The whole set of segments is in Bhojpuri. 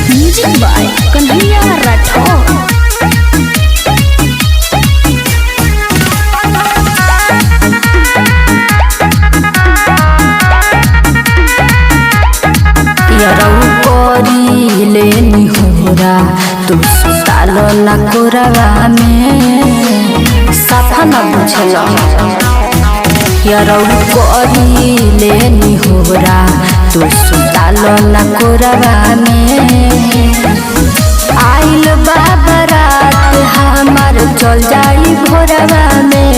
Music by Kanhaiya Rathore. लेनी होरा तू सुतालो ना कोरवा में साफा न बुझल यारौ कोरी लेनी होरा तू सुतालो ना कोरवा में आइल बाबरात हमार चल जाई भोरवा में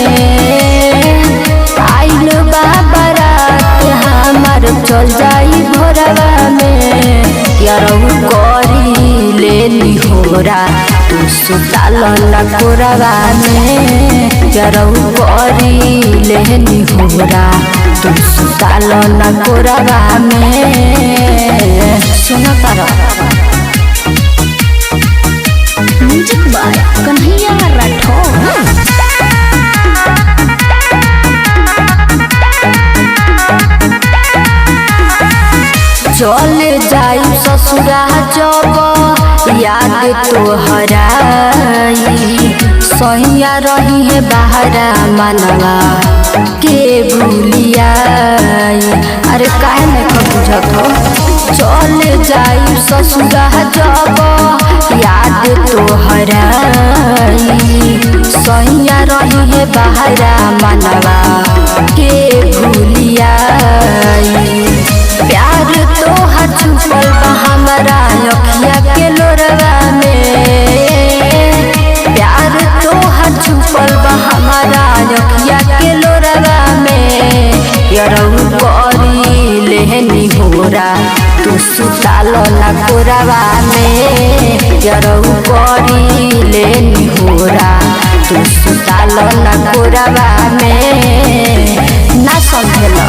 आइल बाबरात हमार चल जाई भोरवा में यारौ कोरी लेनी होरा तू सुतालो ना कोरवा में यारौ कोरी लेनी होरा तू सुतालो ना कोरवा में सुन पारो। Music by Kanhaiya Rathore. चले जाई ससुरा जब याद तोहराई सैया रही है बाहरा मनवा के भूलियाई। अरे काहे नहीं बुझत हो चले जाई ससुरा जब याद तोहराई सैया रही है बाहरा मनवा के भूलियाई। प्यार तोहर छुपल बा हमरा अखिया के लोरवा में प्यार तोहर छुपल बा हमरा अखिया के लोरवा में यारौ कोरी लेनी होरा तू सुतालो ना कोरवा में यारौ कोरी लेनी होरा तू सुतालो ना कोरवा में ना समझेला।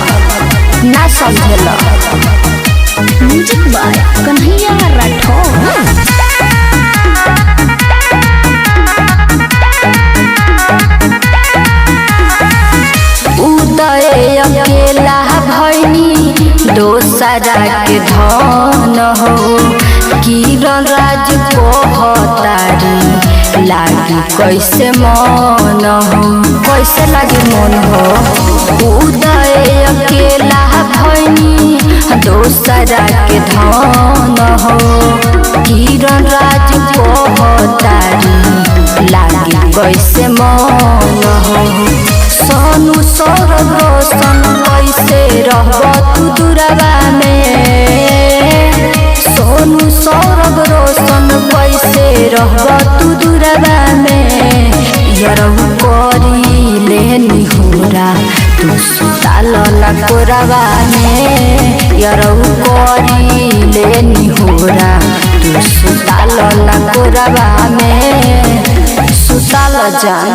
Music by Kanhaiya Rathore. उदय अकेला भैनी दोसरा के धन हो किरण राज कहतारी लागी कैसे मन हो कैसे लागी मन हो। उदय अकेला भैनी दोसरा के धन हो किरण राज कहतारी लागी कैसे मन हो। सोनू सौरभ रोशन कैसे रहब तू दूरवा में सोनू सौरभ रोशन कैसे रहब तू दूरवा में यारौ कोरी लेनी होरा तू सुतालो ना कोरवा में यारौ कोरी लेनी होरा तू सुतालो ना कोरवा में सुतालो जान।